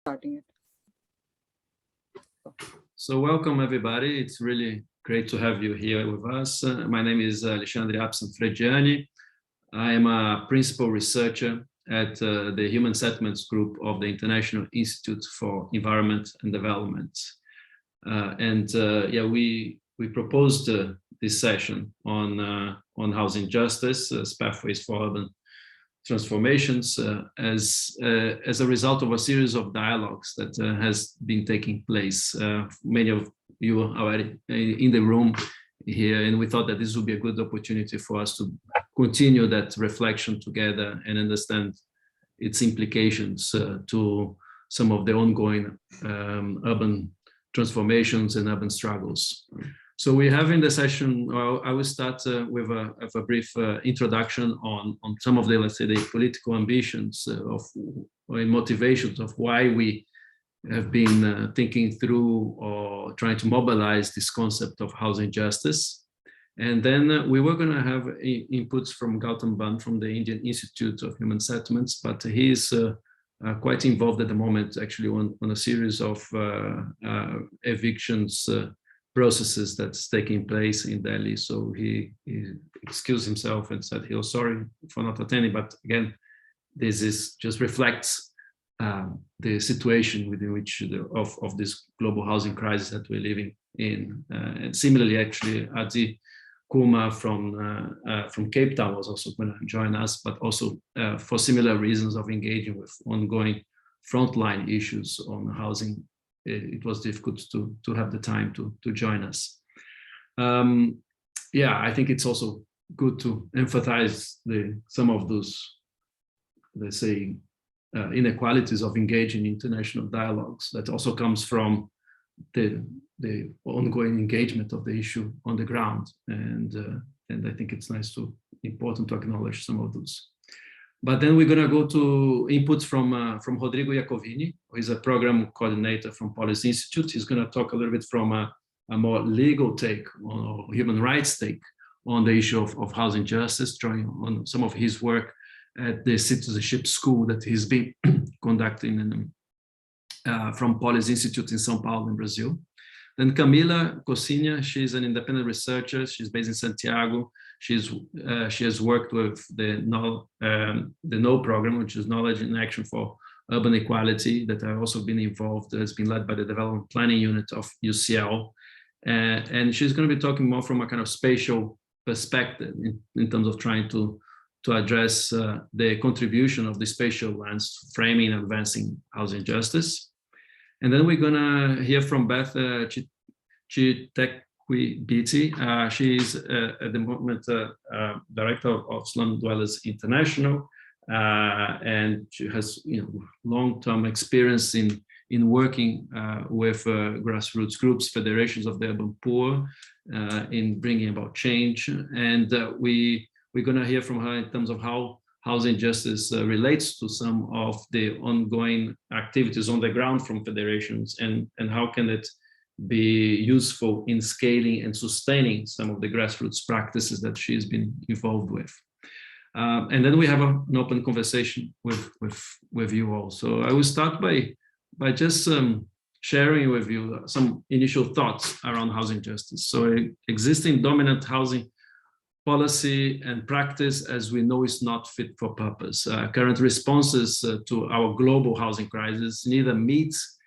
starting it. So welcome everybody. It's really great to have you here with us. My name is Alexandre Frediani. I am a principal researcher at the Human Settlements Group of the International Institute for Environment and Development. We proposed this session on housing justice as pathways for urban transformations as a result of a series of dialogues that has been taking place. Many of you are already in the room here, and we thought that this would be a good opportunity for us to continue that reflection together and understand its implications to some of the ongoing urban transformations and urban struggles. So we have in the session, I will start with a brief introduction on some of the, let's say, the political ambitions and motivations of why we have been thinking through or trying to mobilize this concept of housing justice. And then we were going to have inputs from Gautam Band from the Indian Institute of Human Settlements, but he is quite involved at the moment actually on a series of evictions processes that's taking place in Delhi. So he excused himself and said he was sorry for not attending, but again, this is just reflects the situation within which of this global housing crisis that we're living in. And similarly, actually, Adi Kuma from Cape Town was also going to join us, but also for similar reasons of engaging with ongoing frontline issues on housing. It was difficult to have the time to join us. I think it's also good to emphasize some of those, let's say, inequalities of engaging in international dialogues that also comes from the ongoing engagement of the issue on the ground, and I think it's important to acknowledge some of those. But then we're going to go to inputs from Rodrigo Iacovini, who is a program coordinator from Policy Institute. He's going to talk a little bit from a more legal take or human rights take on the issue of housing justice, drawing on some of his work at the citizenship school that he's been conducting from Policy Institute in São Paulo in Brazil. Then Camila Cosinha, she's an independent researcher. She's based in Santiago. She has worked with the KNOW program, which is Knowledge in Action for Urban Equality, that I've also been involved, has been led by the Development Planning Unit of UCL. And she's going to be talking more from a kind of spatial perspective in terms of trying to address the contribution of the spatial lens framing and advancing housing justice. And then we're going to hear from Beth Chitekwi-Biti. She's at the moment director of Slum Dwellers International, and she has long-term experience in working with grassroots groups, federations of the urban poor, in bringing about change. And we're going to hear from her in terms of how housing justice relates to some of the ongoing activities on the ground from federations, and how can it be useful in scaling and sustaining some of the grassroots practices that she's been involved with. And then we have an open conversation with you all. So I will start by just sharing with you some initial thoughts around housing justice. So existing dominant housing policy and practice, as we know, is not fit for purpose. Current responses to our global housing crisis neither meets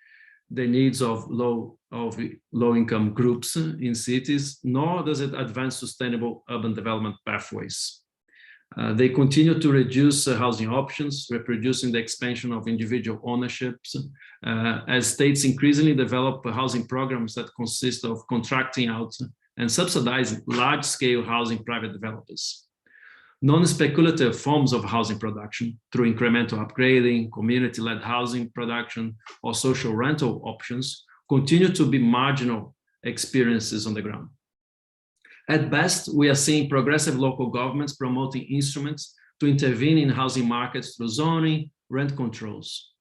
the needs of low-income groups in cities, nor does it advance sustainable urban development pathways. They continue to reduce housing options, reproducing the expansion of individual ownerships, as states increasingly develop housing programs that consist of contracting out and subsidizing large-scale housing private developers. Non-speculative forms of housing production through incremental upgrading, community-led housing production, or social rental options continue to be marginal experiences on the ground. At best, we are seeing progressive local governments promoting instruments to intervene in housing markets through zoning, rent controls.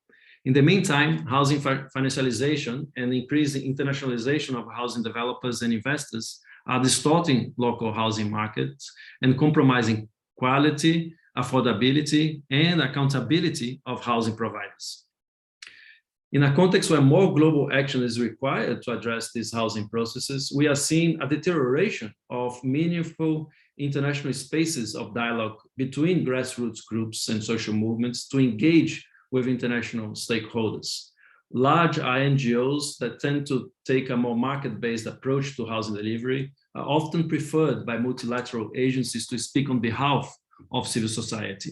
In the meantime, housing financialization and increasing internationalization of housing developers and investors are distorting local housing markets and compromising quality, affordability, and accountability of housing providers. In a context where more global action is required to address these housing processes, we are seeing a deterioration of meaningful international spaces of dialogue between grassroots groups and social movements to engage with international stakeholders. Large NGOs that tend to take a more market-based approach to housing delivery are often preferred by multilateral agencies to speak on behalf of civil society.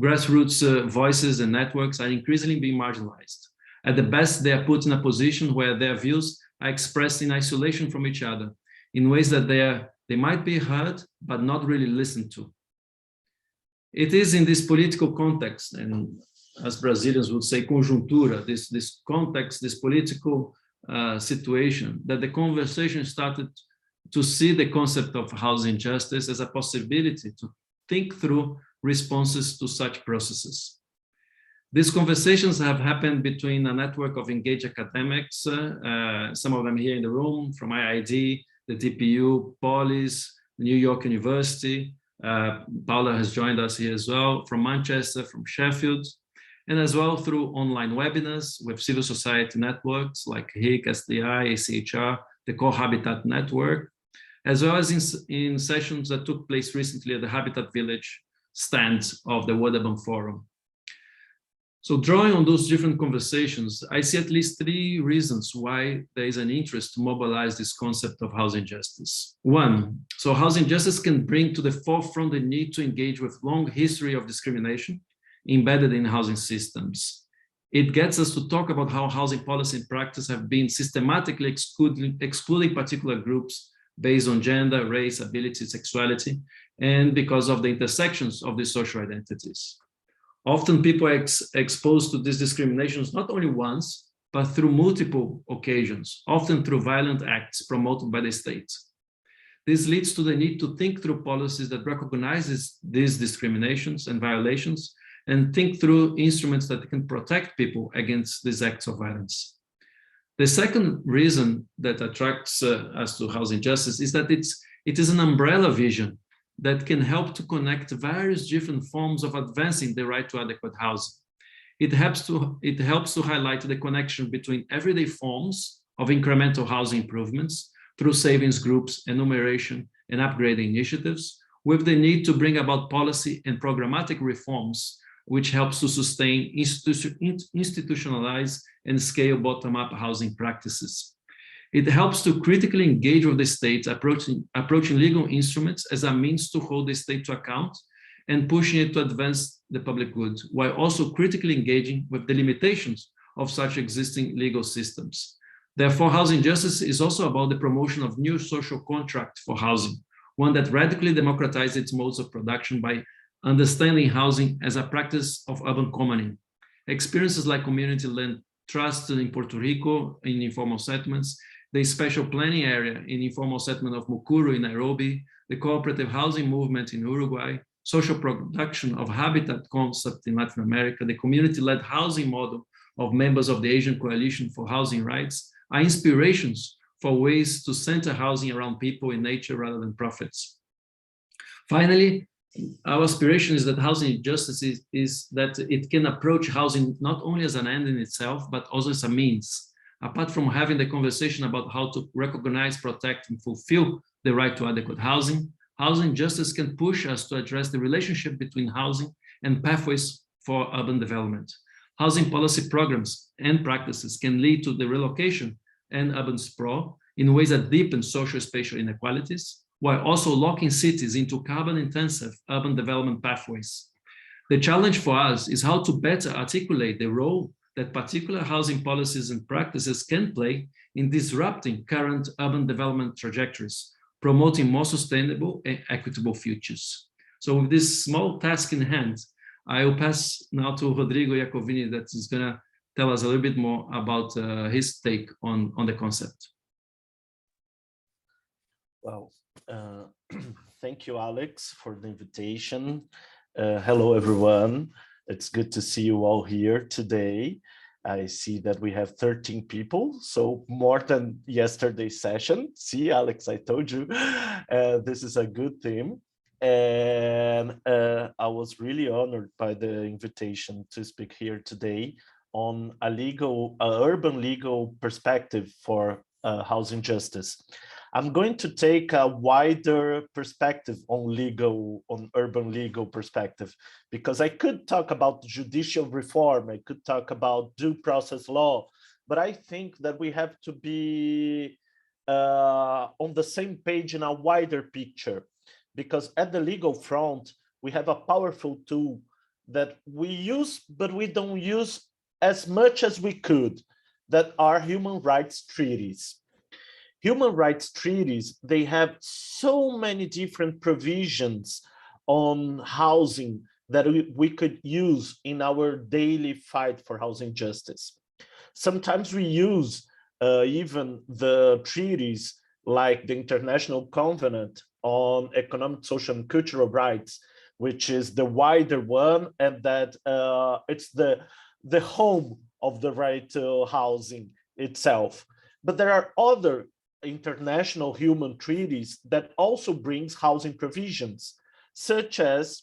Grassroots voices and networks are increasingly being marginalized. At the best, they are put in a position where their views are expressed in isolation from each other, in ways that they might be heard, but not really listened to. It is in this political context, and as Brazilians would say, conjuntura, this context, this political situation, that the conversation started to see the concept of housing justice as a possibility to think through responses to such processes. These conversations have happened between a network of engaged academics, some of them here in the room, from IID, the TPU, Polis, New York University. Paula has joined us here as well, from Manchester, from Sheffield, and as well through online webinars with civil society networks like HIC, SDI, ACHR, the Core Habitat Network, as well as in sessions that took place recently at the Habitat Village stand of the World Urban Forum. So drawing on those different conversations, I see at least 3 reasons why there is an interest to mobilize this concept of housing justice. 1, so housing justice can bring to the forefront the need to engage with long history of discrimination embedded in housing systems. It gets us to talk about how housing policy and practice have been systematically excluding particular groups based on gender, race, ability, sexuality, and because of the intersections of these social identities. Often people are exposed to these discriminations not only once, but through multiple occasions, often through violent acts promoted by the state. This leads to the need to think through policies that recognizes these discriminations and violations, and think through instruments that can protect people against these acts of violence. The second reason that attracts us to housing justice is that it is an umbrella vision that can help to connect various different forms of advancing the right to adequate housing. It helps to highlight the connection between everyday forms of incremental housing improvements through savings groups, enumeration, and upgrading initiatives, with the need to bring about policy and programmatic reforms, which helps to sustain, institutionalize, and scale bottom-up housing practices. It helps to critically engage with the state, approaching legal instruments as a means to hold the state to account and pushing it to advance the public good, while also critically engaging with the limitations of such existing legal systems. Therefore, housing justice is also about the promotion of new social contract for housing, one that radically democratizes its modes of production by understanding housing as a practice of urban commoning. Experiences like community land trust in Puerto Rico in informal settlements, the special planning area in informal settlement of Mukuru in Nairobi, the cooperative housing movement in Uruguay, social production of habitat concept in Latin America, the community-led housing model of members of the Asian Coalition for Housing Rights are inspirations for ways to center housing around people in nature rather than profits. Finally, our aspiration is that housing justice is that it can approach housing not only as an end in itself, but also as a means. Apart from having the conversation about how to recognize, protect, and fulfill the right to adequate housing, housing justice can push us to address the relationship between housing and pathways for urban development. Housing policy programs and practices can lead to the relocation and urban sprawl in ways that deepen social spatial inequalities, while also locking cities into carbon-intensive urban development pathways. The challenge for us is how to better articulate the role that particular housing policies and practices can play in disrupting current urban development trajectories, promoting more sustainable and equitable futures. So with this small task in hand, I will pass now to Rodrigo Iacovini, that is going to tell us a little bit more about his take on the concept. Well, thank you, Alex, for the invitation. Hello, everyone. It's good to see you all here today. I see that we have 13 people, so more than yesterday's session. See, Alex, I told you, this is a good theme. And I was really honored by the invitation to speak here today on a urban legal perspective for housing justice. I'm going to take a wider perspective on urban legal perspective, because I could talk about judicial reform, I could talk about due process law, but I think that we have to be on the same page in a wider picture, because at the legal front, we have a powerful tool that we use, but we don't use as much as we could, that are human rights treaties. Human rights treaties, they have so many different provisions on housing that we could use in our daily fight for housing justice. Sometimes we use even the treaties like the International Covenant on Economic, Social, and Cultural Rights, which is the wider one, and that it's the home of the right to housing itself. But there are other international human treaties that also brings housing provisions, such as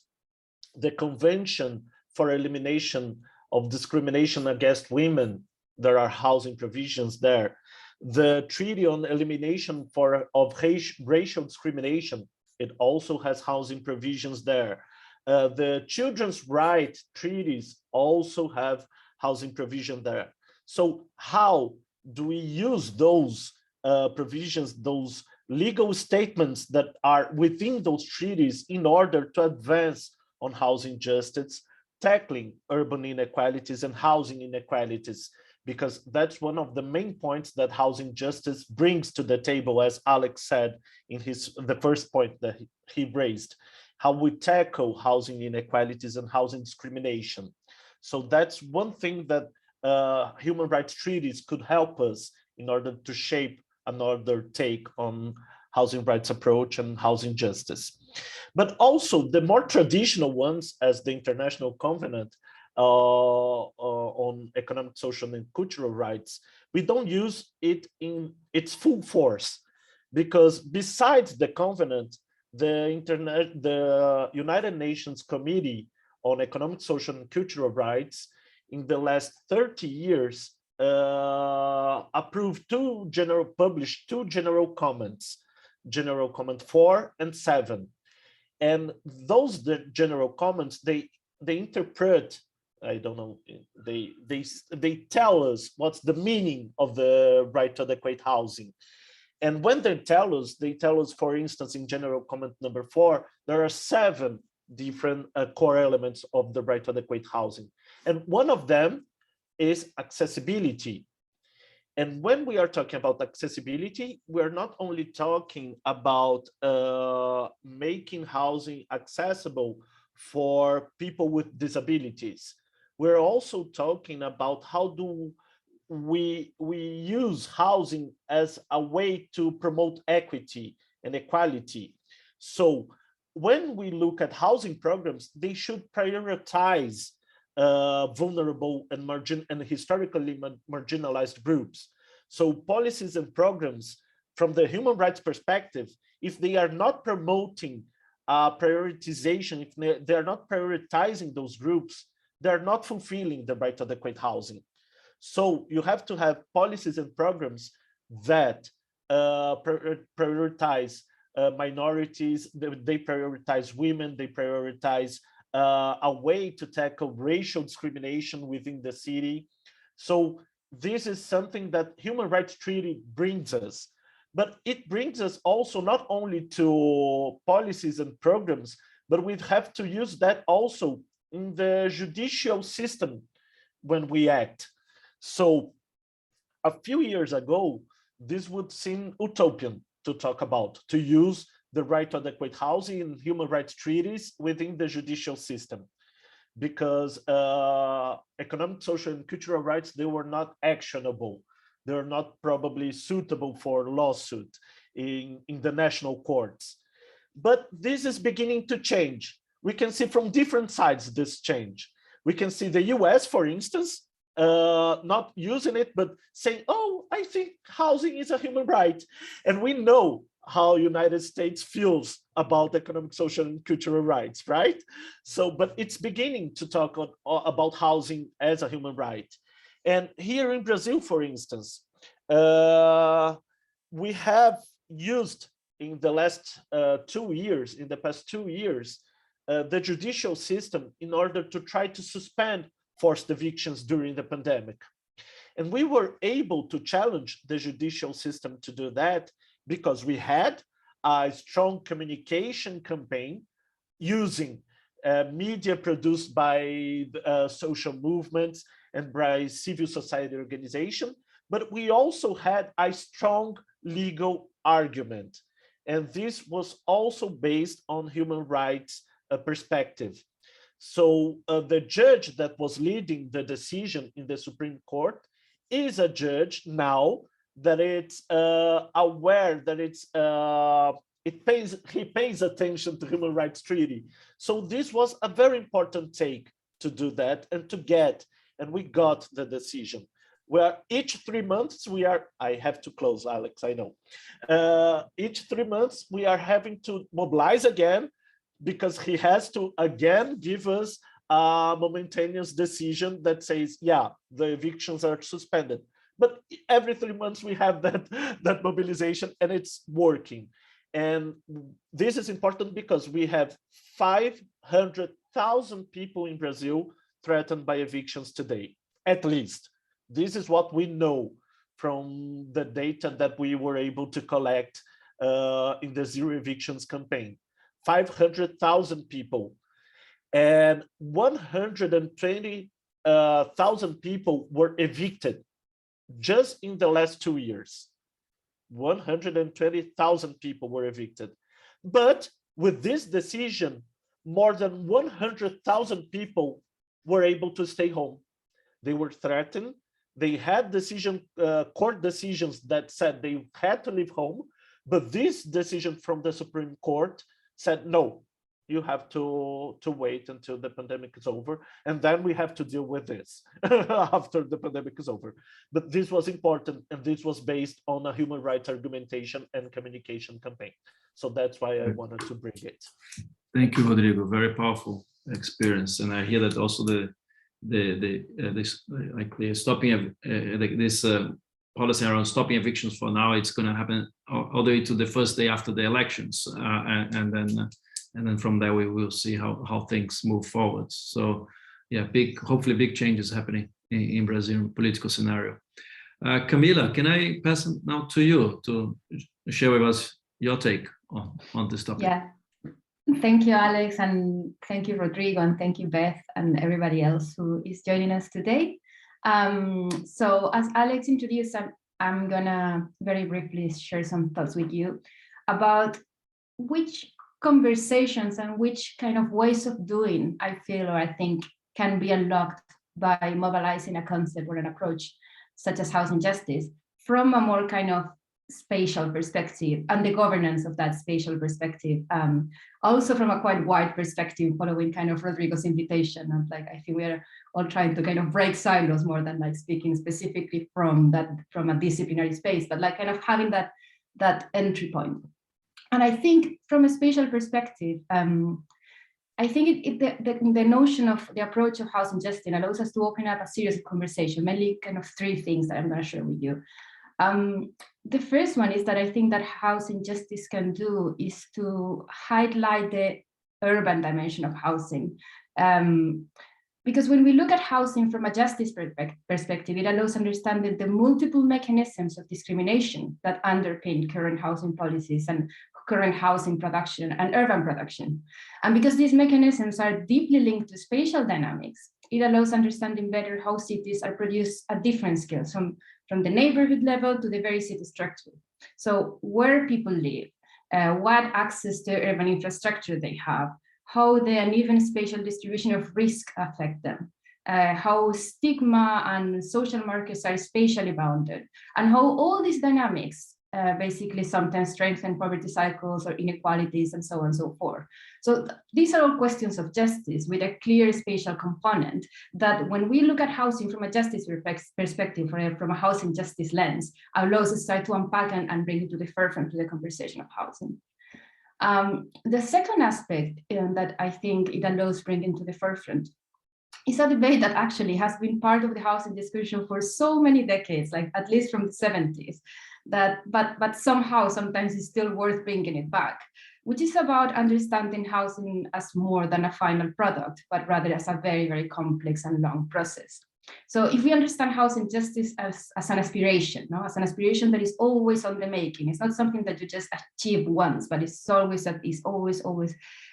the Convention for Elimination of Discrimination Against Women. There are housing provisions there. The Treaty on Elimination of Racial Discrimination, it also has housing provisions there. The children's rights treaties also have housing provision there. So how do we use those provisions, those legal statements that are within those treaties in order to advance on housing justice, tackling urban inequalities and housing inequalities? Because that's one of the main points that housing justice brings to the table, as Alex said in the first point that he raised, how we tackle housing inequalities and housing discrimination. So that's one thing that human rights treaties could help us in order to shape another take on housing rights approach and housing justice. But also the more traditional ones, as the International Covenant on Economic, Social, and Cultural Rights, we don't use it in its full force, because besides the Covenant, the United Nations Committee on Economic, Social, and Cultural Rights in the last 30 years published two general comments, General Comment 4 and 7. And those general comments, they interpret, I don't know, they tell us what's the meaning of the right to adequate housing. And when they tell us, for instance, in General Comment number 4, there are 7 different core elements of the right to adequate housing. And one of them is accessibility. And when we are talking about accessibility, we're not only talking about making housing accessible for people with disabilities. We're also talking about how do we use housing as a way to promote equity and equality. So when we look at housing programs, they should prioritize vulnerable and historically marginalized groups. So policies and programs from the human rights perspective, if they are not promoting prioritization, if they are not prioritizing those groups, they're not fulfilling the right to adequate housing. So you have to have policies and programs that prioritize minorities, they prioritize women, they prioritize a way to tackle racial discrimination within the city. So this is something that Human Rights Treaty brings us, but it brings us also not only to policies and programs, but we have to use that also in the judicial system when we act. So a few years ago, this would seem utopian to talk about, to use the right to adequate housing and human rights treaties within the judicial system, because economic, social, and cultural rights, they were not actionable. They're not probably suitable for lawsuit in the national courts. But this is beginning to change. We can see from different sides this change. We can see the US, for instance, not using it, but saying, oh, I think housing is a human right. And we know how United States feels about economic, social, and cultural rights, right? So, but it's beginning to talk about housing as a human right. And here in Brazil, for instance, we have used in the last 2 years, in the past 2 years, the judicial system in order to try to suspend forced evictions during the pandemic. And we were able to challenge the judicial system to do that because we had a strong communication campaign using media produced by social movements and by civil society organization, but we also had a strong legal argument. And this was also based on human rights perspective. So the judge that was leading the decision in the Supreme Court is a judge now that it's aware that he pays attention to human rights treaty. So this was a very important take to do that and to get, and we got the decision. Where each 3 months I have to close, Alex, I know. Each 3 months we are having to mobilize again because he has to again give us a momentaneous decision that says, yeah, the evictions are suspended. But every 3 months we have that mobilization and it's working. And this is important because we have 500,000 people in Brazil threatened by evictions today, at least. This is what we know from the data that we were able to collect in the Zero Evictions campaign. 500,000 people. And 120,000 people were evicted just in the last 2 years. 120,000 people were evicted. But with this decision, more than 100,000 people were able to stay home. They were threatened. They had court decisions that said they had to leave home, but this decision from the Supreme Court said, no, you have to wait until the pandemic is over, and then we have to deal with this after the pandemic is over. But this was important, and this was based on a human rights argumentation and communication campaign. So that's why I wanted to bring it. Thank you, Rodrigo. Very powerful experience, and I hear that also this policy around stopping evictions for now, it's going to happen all the way to the first day after the elections, and then from there we will see how things move forward. So yeah, hopefully big changes happening in Brazilian political scenario. Camila, can I pass it now to you to share with us your take on this topic? Yeah. Thank you, Alex, and thank you, Rodrigo, and thank you, Beth, and everybody else who is joining us today. So as Alex introduced, I'm gonna very briefly share some thoughts with you about which conversations and which kind of ways of doing I feel or I think can be unlocked by mobilizing a concept or an approach such as housing justice from a more kind of spatial perspective and the governance of that spatial perspective, also from a quite wide perspective, following kind of Rodrigo's invitation. And like, I think we are all trying to kind of break silos more than like speaking specifically from a disciplinary space, but like kind of having that entry point. And I think from a spatial perspective, I think the notion of the approach of housing justice allows us to open up a series of conversation, mainly kind of three things that I'm going to share with you. The first one is that I think that housing justice can do is to highlight the urban dimension of housing. Because when we look at housing from a justice perspective, it allows understanding the multiple mechanisms of discrimination that underpin current housing policies and current housing production and urban production. And because these mechanisms are deeply linked to spatial dynamics, it allows understanding better how cities are produced at different scales, from the neighborhood level to the very city structure. So where people live, what access to urban infrastructure they have, how the uneven spatial distribution of risk affect them, how stigma and social markers are spatially bounded, and how all these dynamics basically sometimes strengthen poverty cycles or inequalities and so on and so forth. So these are all questions of justice with a clear spatial component that when we look at housing from a justice perspective, from a housing justice lens, allows us to try to unpack and bring it to the forefront to the conversation of housing. The second aspect that I think it allows bringing to the forefront is a debate that actually has been part of the housing discussion for so many decades, like at least from the 70s, but somehow sometimes it's still worth bringing it back, which is about understanding housing as more than a final product, but rather as a very, very complex and long process. So if we understand housing justice as an aspiration, no? As an aspiration that is always on the making, it's not something that you just achieve once, but it's always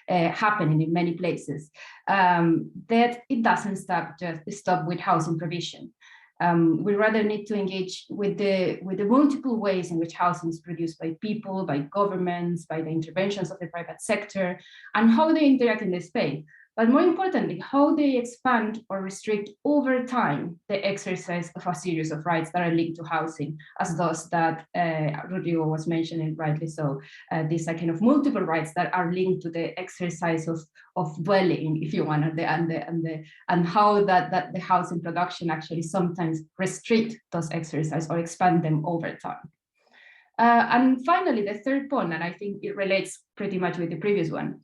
happening in many places, that it doesn't stop with housing provision. We rather need to engage with the multiple ways in which housing is produced by people, by governments, by the interventions of the private sector, and how they interact in the space. But more importantly, how they expand or restrict over time the exercise of a series of rights that are linked to housing, as those that Rodrigo was mentioning rightly so. These are kind of multiple rights that are linked to the exercise of dwelling, if you want, and how that the housing production actually sometimes restrict those exercise or expand them over time. And finally, the third point, and I think it relates pretty much with the previous one,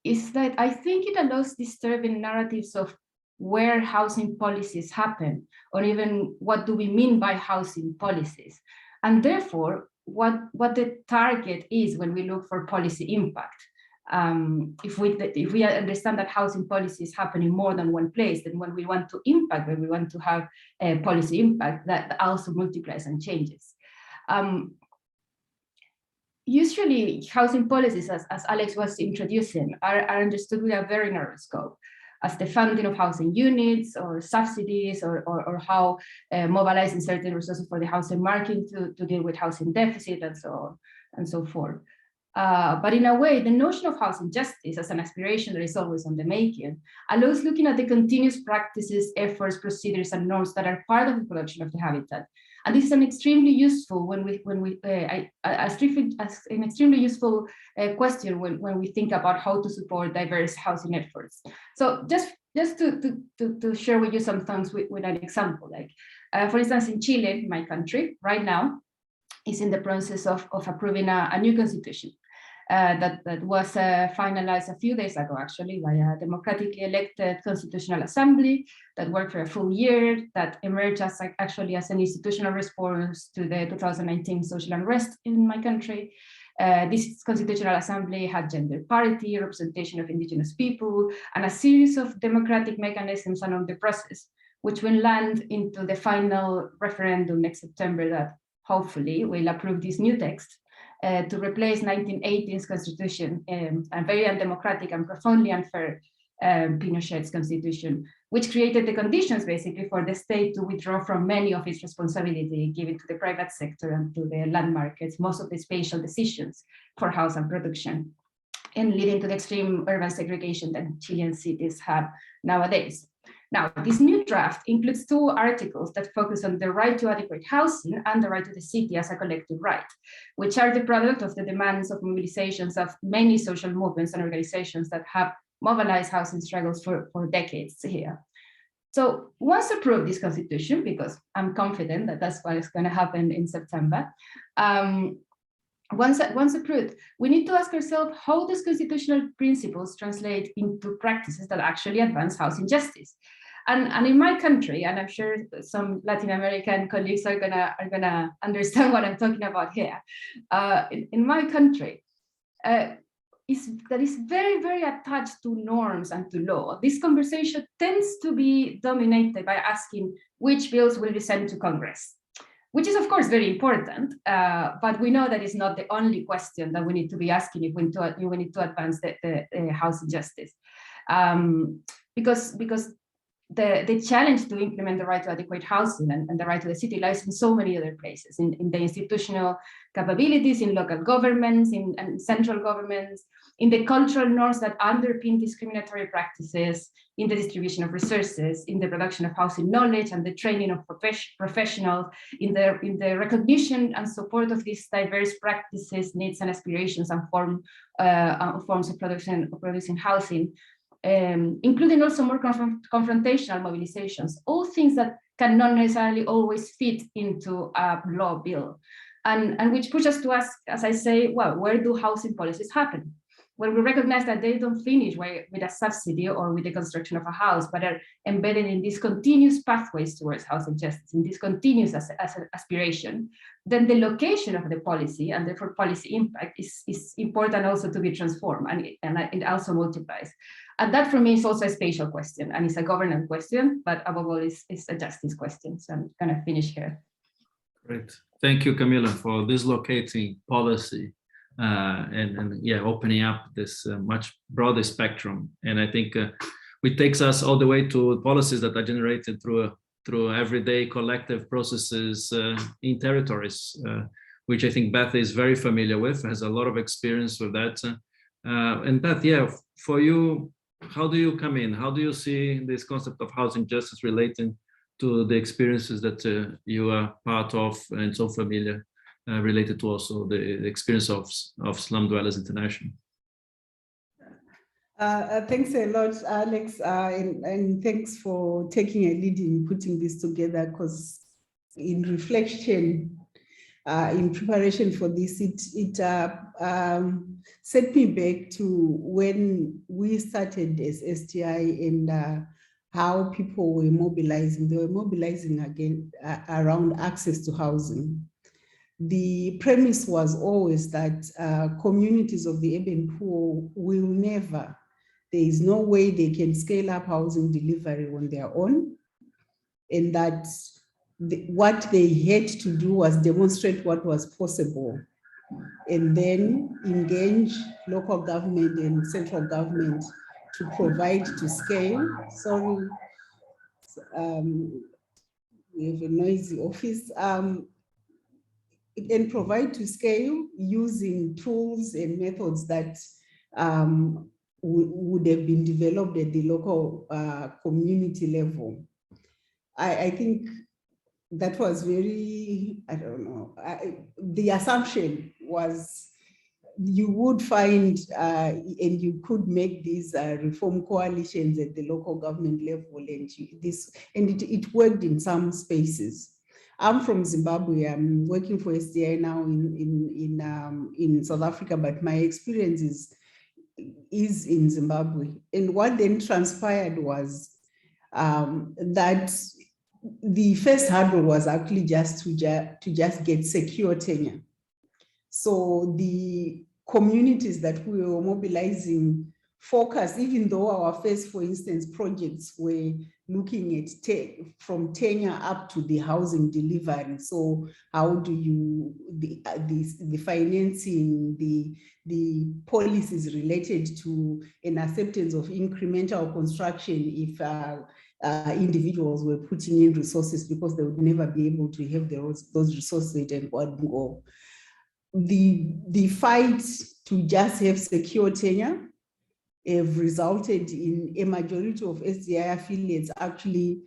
is that I think it allows disturbing narratives of where housing policies happen, or even what do we mean by housing policies, and therefore what the target is when we look for policy impact. If we understand that housing policies happen in more than one place, then when we want to impact, when we want to have a policy impact, that also multiplies and changes. Usually, housing policies, as Alex was introducing, are understood with a very narrow scope, as the funding of housing units or subsidies, or how mobilizing certain resources for the housing market to deal with housing deficit and so on and so forth. But in a way, the notion of housing justice as an aspiration that is always on the making allows looking at the continuous practices, efforts, procedures, and norms that are part of the production of the habitat. And this is an extremely useful extremely useful question when we think about how to support diverse housing efforts. So just to share with you some things with an example, like for instance, in Chile, my country, right now, is in the process of approving a new constitution that was finalized a few days ago, actually, by a democratically elected constitutional assembly that worked for a full year, that emerged as actually as an institutional response to the 2019 social unrest in my country. This constitutional assembly had gender parity, representation of indigenous people, and a series of democratic mechanisms along the process, which will land into the final referendum next September that hopefully will approve this new text to replace 1918's constitution, a very undemocratic and profoundly unfair Pinochet's constitution, which created the conditions basically for the state to withdraw from many of its responsibility given to the private sector and to the land markets, most of the spatial decisions for housing production, and leading to the extreme urban segregation that Chilean cities have nowadays. Now, this new draft includes 2 articles that focus on the right to adequate housing and the right to the city as a collective right, which are the product of the demands of mobilizations of many social movements and organizations that have mobilized housing struggles for decades here. So once approved this constitution, because I'm confident that that's what is going to happen in September, once approved, we need to ask ourselves how these constitutional principles translate into practices that actually advance housing justice. And in my country, and I'm sure some Latin American colleagues are gonna understand what I'm talking about here. In my country, that is very, very attached to norms and to law. This conversation tends to be dominated by asking which bills will be sent to Congress, which is of course very important, but we know that is not the only question that we need to be asking if we need to advance the housing justice, because the challenge to implement the right to adequate housing and the right to the city lies in so many other places, in the institutional capabilities, in local governments, in central governments, in the cultural norms that underpin discriminatory practices, in the distribution of resources, in the production of housing knowledge and the training of professionals, in the recognition and support of these diverse practices, needs and aspirations and forms of producing housing, including also more confrontational mobilizations, all things that cannot necessarily always fit into a law bill, and which push us to ask, as I say, well, where do housing policies happen? when we recognize that they don't finish with a subsidy or with the construction of a house, but are embedded in these continuous pathways towards housing justice, in this continuous as an aspiration, then the location of the policy and therefore policy impact is important also to be transformed, and it also multiplies. And that for me is also a spatial question, and it's a governance question, but above all it's a justice question. So I'm gonna finish here. Great, thank you, Camila, for dislocating policy. And yeah, opening up this much broader spectrum. And I think it takes us all the way to policies that are generated through everyday collective processes in territories, which I think Beth is very familiar with, has a lot of experience with that. And Beth, yeah, for you, how do you come in? How do you see this concept of housing justice relating to the experiences that you are part of and so familiar? Related to also the experience of Slum Dwellers International. Thanks a lot, Alex, and thanks for taking a lead in putting this together, because in reflection, in preparation for this, it set me back to when we started as STI and how people were mobilizing. They were mobilizing again around access to housing. The premise was always that communities of the urban poor will never, there is no way they can scale up housing delivery on their own, and that what they had to do was demonstrate what was possible, and then engage local government and central government to provide to scale. Sorry, we have a noisy office. And provide to scale using tools and methods that would have been developed at the local community level. I think that was very, I don't know, the assumption was you would find and you could make these reform coalitions at the local government level, and it worked in some spaces. I'm from Zimbabwe. I'm working for SDI now in South Africa, but my experience is in Zimbabwe. And what then transpired was that the first hurdle was actually just to just get secure tenure. So the communities that we were mobilizing focus, even though our first, for instance, projects were looking at from tenure up to the housing delivery. So how do you, the financing, the policies related to an acceptance of incremental construction if individuals were putting in resources because they would never be able to have those resources and what go. The fight to just have secure tenure have resulted in a majority of SDI affiliates actually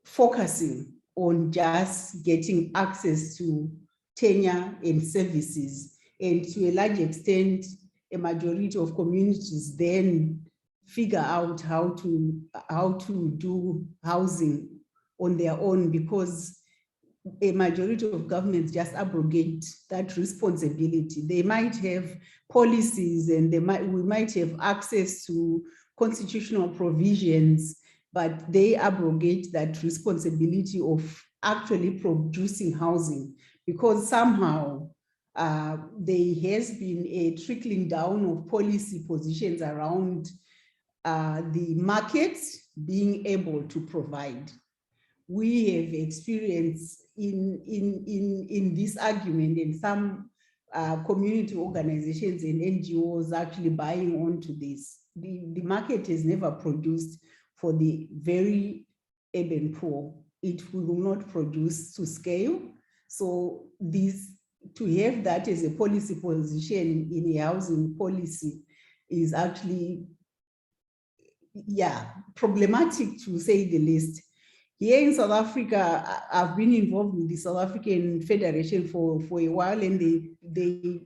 focusing on just getting access to tenure and services. And to a large extent, a majority of communities then figure out how to do housing on their own, because a majority of governments just abrogate that responsibility. They might have policies and we might have access to constitutional provisions, but they abrogate that responsibility of actually producing housing, because somehow there has been a trickling down of policy positions around the markets being able to provide. We have experience in this argument, and some community organizations and NGOs actually buying onto this. The market has never produced for the very urban poor. It will not produce to scale. So to have that as a policy position in a housing policy is actually, yeah, problematic to say the least. Here in South Africa, I've been involved with the South African Federation for a while, and they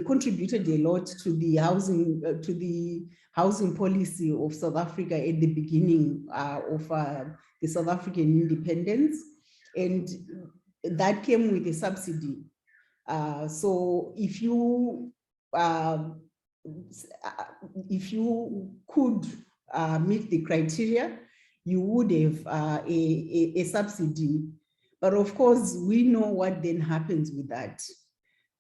contributed a lot to the housing policy of South Africa at the beginning of the South African independence, and that came with a subsidy. So if you if you could meet the criteria, you would have a subsidy. But of course, we know what then happens with that.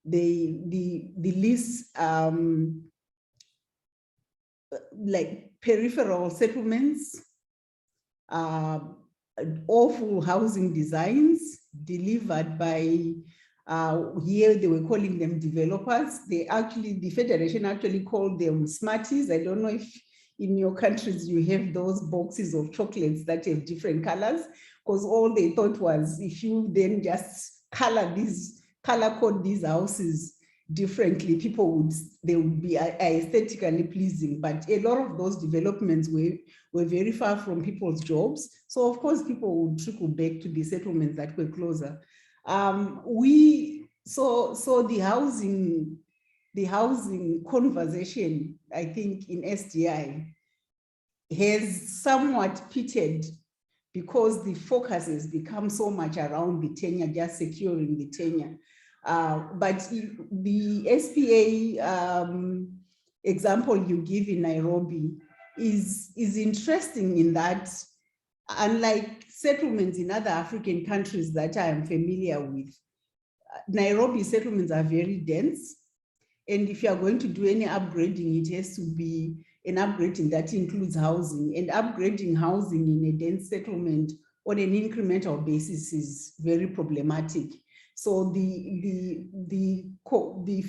The lease, like peripheral settlements, awful housing designs delivered by, here they were calling them developers. They actually, the Federation actually called them smarties. I don't know if in your countries you have those boxes of chocolates that have different colors, because all they thought was if you then just color code these houses differently, they would be aesthetically pleasing. But a lot of those developments were very far from people's jobs. So of course, people would trickle back to the settlements that were closer. So the housing conversation, I think in SDI has somewhat pitted because the focus has become so much around the tenure, just securing the tenure. But the SPA example you give in Nairobi is interesting in that, unlike settlements in other African countries that I am familiar with, Nairobi settlements are very dense. And if you are going to do any upgrading, it has to be an upgrading that includes housing, and upgrading housing in a dense settlement on an incremental basis is very problematic. So the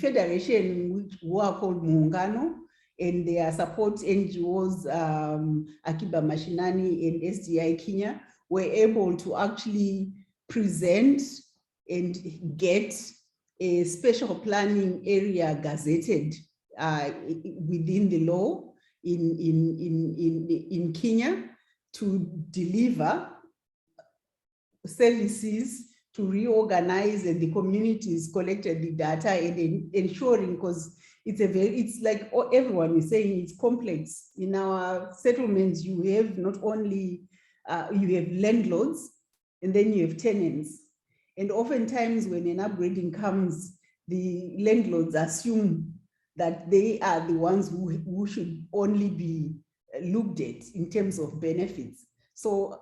federation, who are called Muungano, and their support NGOs, Akiba Mashinani and SDI Kenya, were able to actually present and get a special planning area gazetted within the law in Kenya to deliver services, to reorganize, and the communities collected the data and ensuring, because it's like everyone is saying, it's complex. In our settlements, you have not only, you have landlords, and then you have tenants. And oftentimes when an upgrading comes, the landlords assume that they are the ones who should only be looked at in terms of benefits. So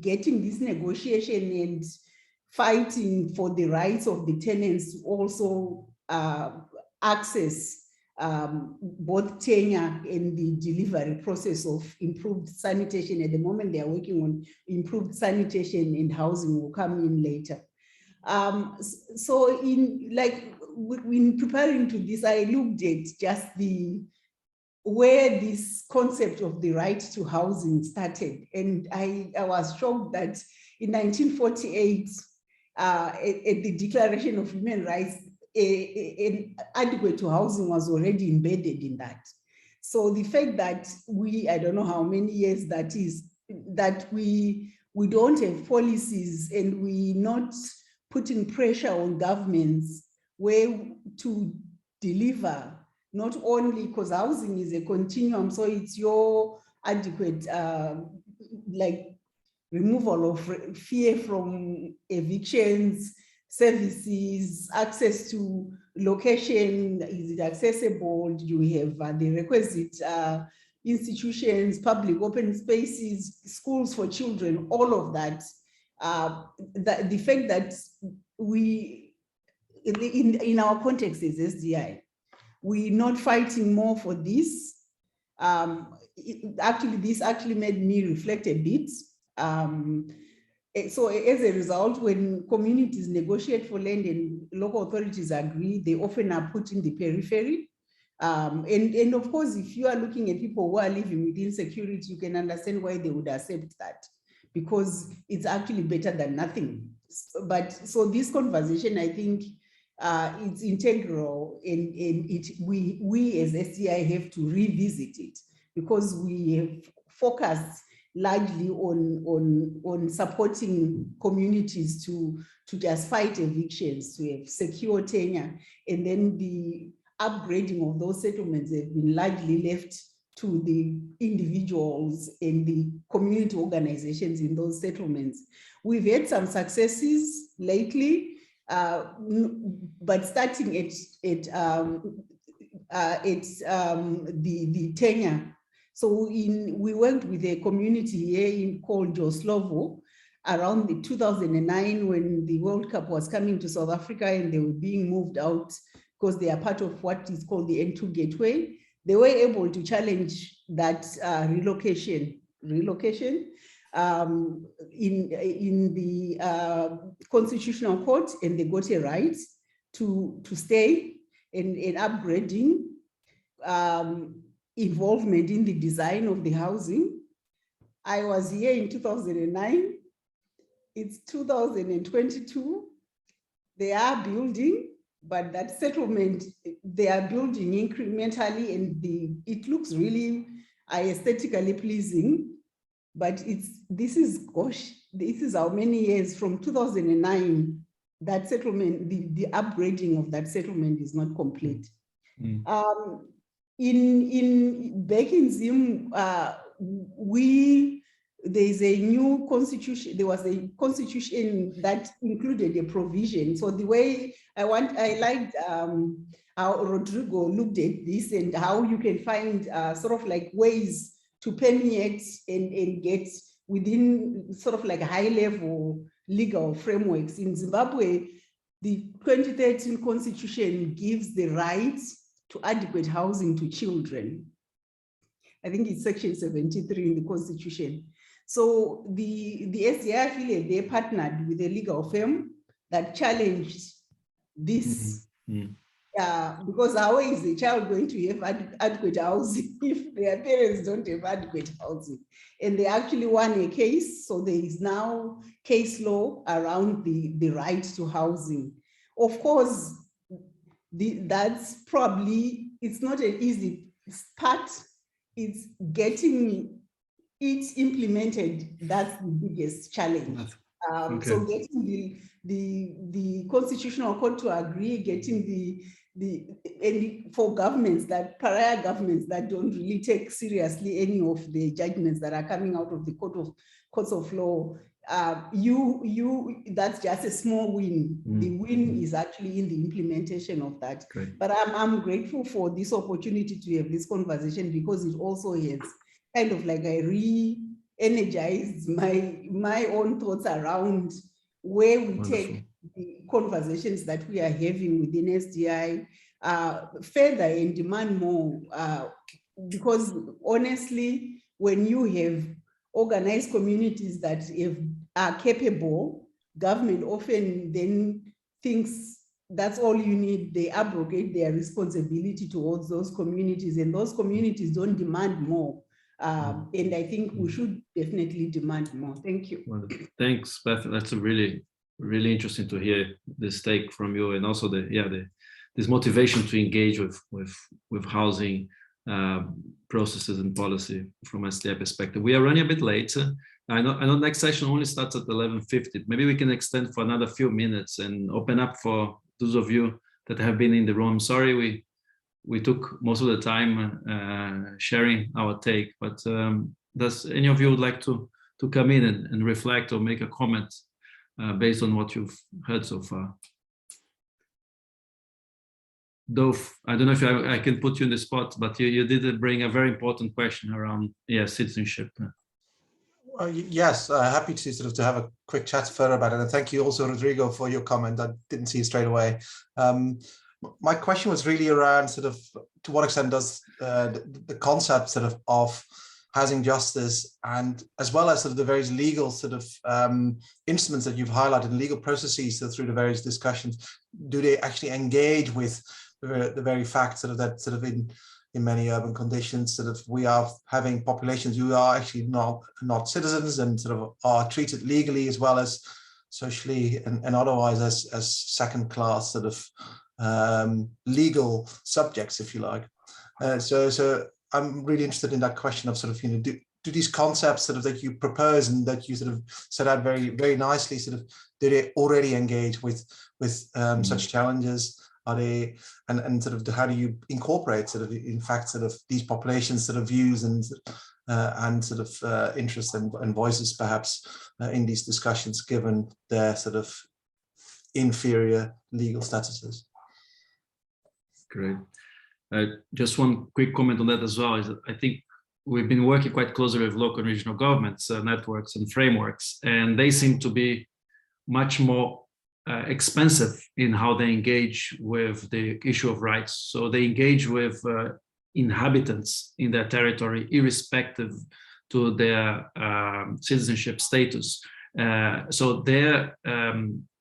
getting this negotiation and fighting for the rights of the tenants to also access both tenure and the delivery process of improved sanitation. At the moment, they are working on improved sanitation, and housing will come in later. So in preparing to this, I looked at just where this concept of the right to housing started. And I was shocked that in 1948, at the Declaration of Human Rights, an adequate to housing was already embedded in that. So the fact that I don't know how many years that is, that we don't have policies, and we not putting pressure on governments where to deliver, not only because housing is a continuum, so it's your adequate, like removal of fear from evictions, services, access to location, is it accessible? Do you have the requisite institutions, public open spaces, schools for children, all of that. The fact that we, in our context as SDI, we're not fighting more for this. This actually made me reflect a bit. So as a result, when communities negotiate for land and local authorities agree, they often are put in the periphery. And of course, if you are looking at people who are living within security, you can understand why they would accept that, because it's actually better than nothing. So this conversation, I think, it's integral, and we as SDI have to revisit it, because we have focused largely on supporting communities to just fight evictions, to have secure tenure, and then the upgrading of those settlements have been largely left to the individuals and the community organizations in those settlements. We've had some successes lately, but starting at the tenure. So we worked with a community here called Joslovo around the 2009 when the World Cup was coming to South Africa and they were being moved out because they are part of what is called the N2 Gateway. They were able to challenge that relocation in the Constitutional Court, and they got a right to stay and upgrading, involvement in the design of the housing. I was here in 2009. It's 2022. They are building, but that settlement, they are building incrementally, and it looks really aesthetically pleasing. But this is how many years from 2009 that settlement, the upgrading of that settlement is not complete. Back in Zim, there's a new constitution. There was a constitution that included a provision. So the way I liked how Rodrigo looked at this and how you can find sort of like ways to permeate and get within sort of like high level legal frameworks. In Zimbabwe, the 2013 constitution gives the right to adequate housing to children. I think it's section 73 in the constitution. So the SDI affiliate, they partnered with a legal firm that challenged this. Because how is the child going to have adequate housing if their parents don't have adequate housing? And they actually won a case. So there is now case law around the right to housing. Of course, that's probably, it's not an easy part. It's getting it implemented. That's the biggest challenge. So getting the Constitutional Court to agree, getting and for governments, pariah governments that don't really take seriously any of the judgments that are coming out of the courts of law, that's just a small win. The win is actually in the implementation of that. Great. But I'm grateful for this opportunity to have this conversation, because it also has kind of like I re-energized my own thoughts around where we take the conversations that we are having within SDI further and demand more, because honestly, when you have organized communities that are capable, government often then thinks that's all you need. They abrogate their responsibility towards those communities, and those communities don't demand more. And I think we should definitely demand more. Thank you. Well, thanks, Beth. That's a really interesting to hear this take from you, and also this motivation to engage with housing processes and policy from SDI perspective. We are running a bit late. I know next session only starts at 11:50. Maybe we can extend for another few minutes and open up for those of you that have been in the room. Sorry, we took most of the time sharing our take, but does any of you would like to come in and reflect or make a comment based on what you've heard so far? Dove, I don't know if I can put you in the spot, but you did bring a very important question around citizenship. Yes, happy to sort of to have a quick chat further about it. And thank you also, Rodrigo, for your comment. I didn't see it straight away. My question was really around sort of to what extent does the concept sort of housing justice, and as well as sort of the various legal sort of instruments that you've highlighted, legal processes through the various discussions, do they actually engage with the very fact sort of that sort of in many urban conditions sort of we are having populations who are actually not citizens and sort of are treated legally as well as socially and otherwise as second class sort of legal subjects, if you like. So I'm really interested in that question of sort of, do these concepts sort of that you propose and that you sort of set out very, very nicely, sort of, do they already engage with such challenges? Are they, and sort of how do you incorporate sort of, in fact, sort of these populations sort of views and sort of interests and voices perhaps in these discussions, given their sort of inferior legal statuses? Great. Just one quick comment on that as well is that I think we've been working quite closely with local and regional governments, networks and frameworks, and they seem to be much more expensive in how they engage with the issue of rights. So they engage with inhabitants in their territory, irrespective to their citizenship status. So their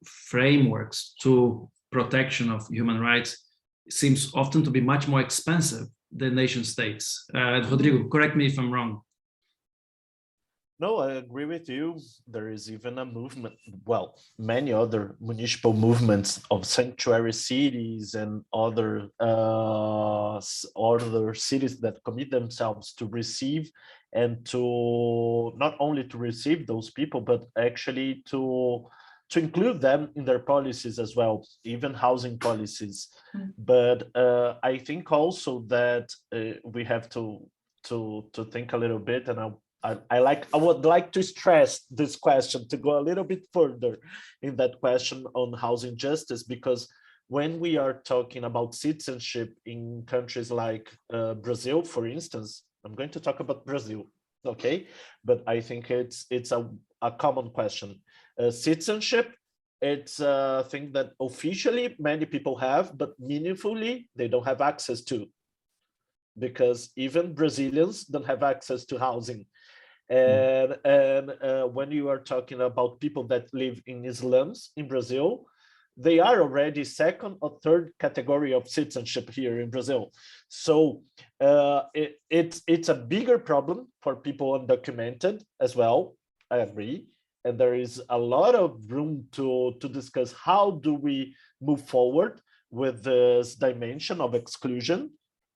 frameworks to protection of human rights seems often to be much more expensive than nation states. Rodrigo, correct me if I'm wrong. No, I agree with you. There is even a movement, well, many other municipal movements of sanctuary cities and other cities that commit themselves to receive and to not only to receive those people, but actually to include them in their policies as well, even housing policies. But I think also that we have to think a little bit, and I would like to stress this question to go a little bit further in that question on housing justice, because when we are talking about citizenship in countries like Brazil, for instance, I'm going to talk about Brazil, okay? But I think it's a common question. Citizenship, it's a thing that officially many people have, but meaningfully they don't have access to, because even Brazilians don't have access to housing. And when you are talking about people that live in slums in Brazil, they are already second or third category of citizenship here in Brazil. So it's a bigger problem for people undocumented as well, I agree. And there is a lot of room to discuss how do we move forward with this dimension of exclusion.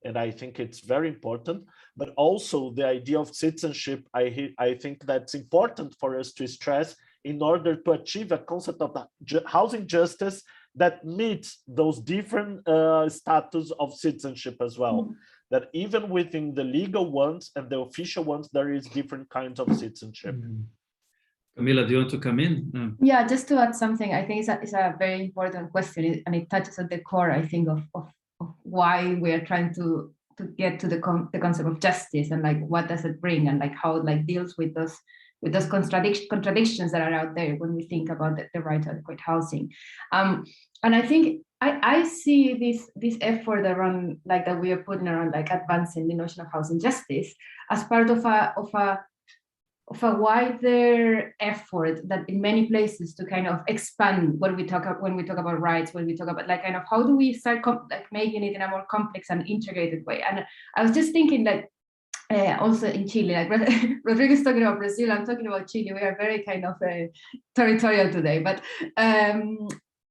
And I think it's very important, but also the idea of citizenship, I think that's important for us to stress in order to achieve a concept of housing justice that meets those different status of citizenship as well. That even within the legal ones and the official ones, there is different kinds of citizenship. Camila, do you want to come in? Yeah, just to add something, I think it's a very important question, and it touches at the core, I think, of why we are trying to get to the concept of justice, and like what does it bring, and like how it like deals with those contradictions that are out there when we think about the right to adequate housing. And I think I see this effort around like that we are putting around like advancing the notion of housing justice as part of a wider effort that in many places to kind of expand what we talk about when we talk about rights, when we talk about like kind of how do we start like making it in a more complex and integrated way. And I was just thinking like also in Chile, like Rodrigo is talking about Brazil, I'm talking about Chile. We are very kind of territorial today, but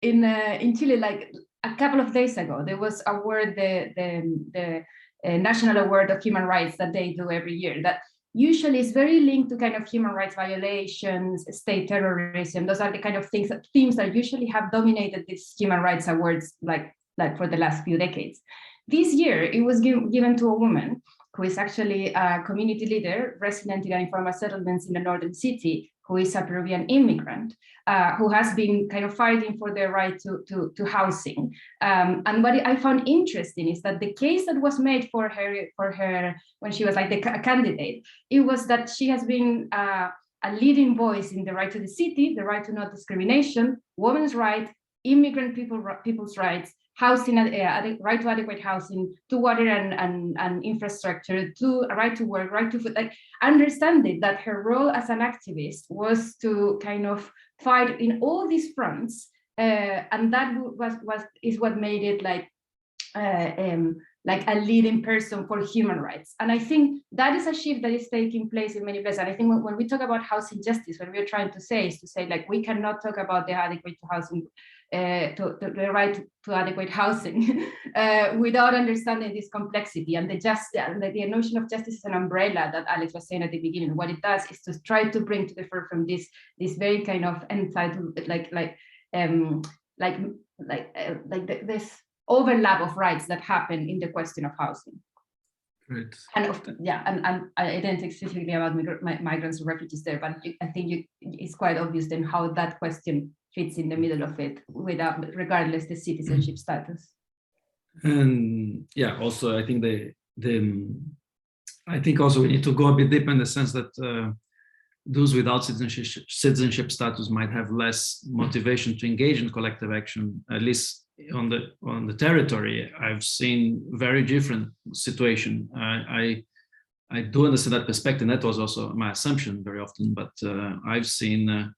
in Chile, like a couple of days ago, there was award the National Award of Human Rights that they do every year. That usually is very linked to kind of human rights violations, state terrorism. Those are the kind of themes that usually have dominated these human rights awards like for the last few decades. This year, it was given to a woman who is actually a community leader, resident in informal settlements in the northern city, who is a Peruvian immigrant, who has been kind of fighting for their right to housing. And what I found interesting is that the case that was made for her when she was like a candidate, it was that she has been a leading voice in the right to the city, the right to non-discrimination, women's rights, immigrant people's rights, housing, right to adequate housing, to water and infrastructure, to a right to work, right to food, like understanding that her role as an activist was to kind of fight in all these fronts, and that is what made it like a leading person for human rights. And I think that is a shift that is taking place in many places. And I think when we talk about housing justice, what we're trying to say is to say like we cannot talk about the adequate housing, the right to adequate housing without understanding this complexity and the notion of justice is an umbrella that Alex was saying at the beginning. What it does is to try to bring to the forefront this very kind of entitled this overlap of rights that happen in the question of housing. Right. And I didn't think specifically about migrants and refugees there, but I think it's quite obvious then how that question fits in the middle of it, regardless the citizenship status. And yeah, also I think I think also we need to go a bit deeper in the sense that those without citizenship status might have less motivation to engage in collective action. At least on the territory, I've seen very different situation. I do understand that perspective. That was also my assumption very often, but I've seen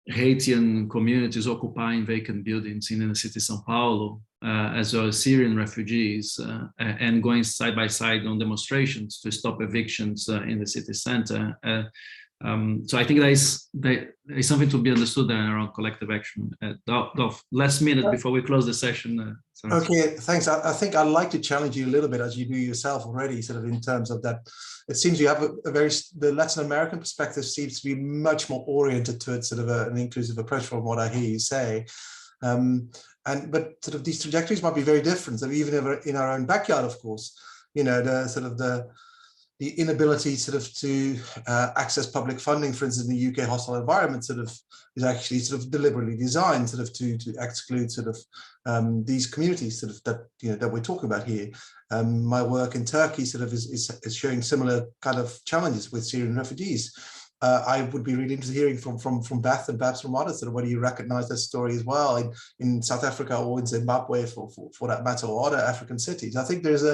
Haitian communities occupying vacant buildings in the city of São Paulo, as well as Syrian refugees, and going side by side on demonstrations to stop evictions in the city center. So I think there is something to be understood there around collective action. Dolph, last minute before we close the session. Okay, thanks. I think I'd like to challenge you a little bit, as you do yourself already, sort of in terms of that. It seems you have the Latin American perspective seems to be much more oriented to it, sort of an inclusive approach from what I hear you say. But sort of these trajectories might be very different. So even in our own backyard, of course, you know, the inability sort of to access public funding, for instance, in the UK hostile environment sort of is actually sort of deliberately designed sort of to exclude sort of these communities sort of that, you know, that we're talking about here. My work in Turkey sort of is showing similar kind of challenges with Syrian refugees. I would be really interested in hearing from Beth and perhaps from others, sort of whether you recognize that story as well in South Africa or in Zimbabwe for that matter, or other African cities. I think there's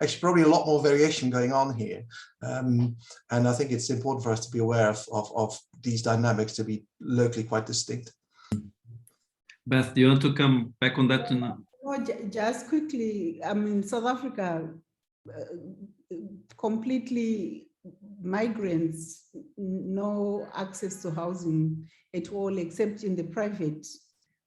actually probably a lot more variation going on here. And I think it's important for us to be aware of these dynamics to be locally quite distinct. Beth, do you want to come back on that? Just quickly, I mean, South Africa, completely migrants, no access to housing at all, except in the private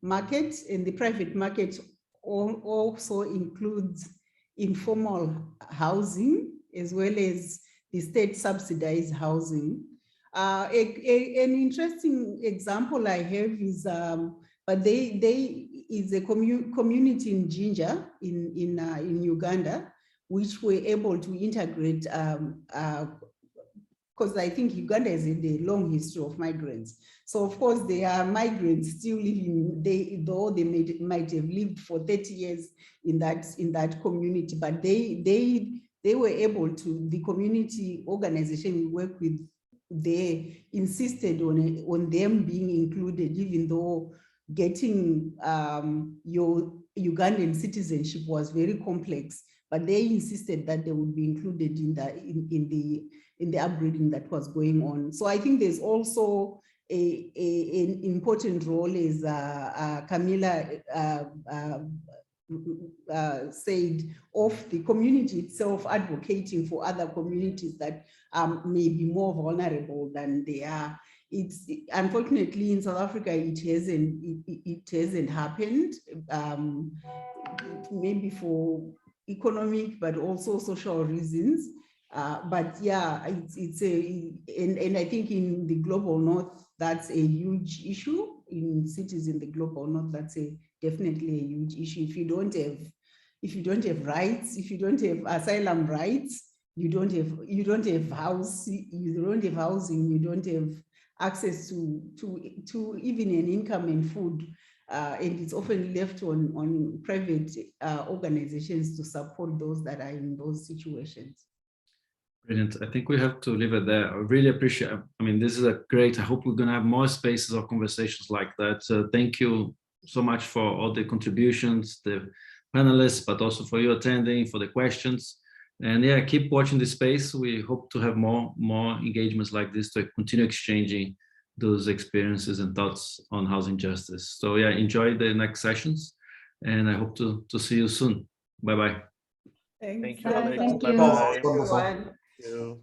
market. And the private market also includes informal housing as well as the state subsidized housing. An interesting example I have is, but they is a community in Jinja in Uganda, which were able to integrate, because I think Uganda has a long history of migrants. So of course there are migrants still living, though they might have lived for 30 years in that community, but they were able to, the community organization we work with, they insisted on them being included, even though getting your Ugandan citizenship was very complex, but they insisted that they would be included in the upgrading that was going on. So I think there's also an important role, as Camilla said, of the community itself advocating for other communities that may be more vulnerable than they are. It's unfortunately in South Africa it hasn't happened, maybe for economic but also social reasons. But yeah, and I think in the global north that's a huge issue. In cities in the global north, that's definitely a huge issue. If you don't have rights, if you don't have asylum rights, you don't have housing, you don't have access to even an income and food, and it's often left on private organizations to support those that are in those situations. Brilliant. I think we have to leave it there. I really appreciate it. I mean, this is a great, I hope we're going to have more spaces of conversations like that. Thank you so much for all the contributions, the panelists, but also for you attending, for the questions. And yeah, keep watching this space. We hope to have more engagements like this to continue exchanging those experiences and thoughts on housing justice. So yeah, enjoy the next sessions, and I hope to see you soon. Bye-bye. Thank you, Alex. Thank you. Bye-bye. Wonderful. Thank you.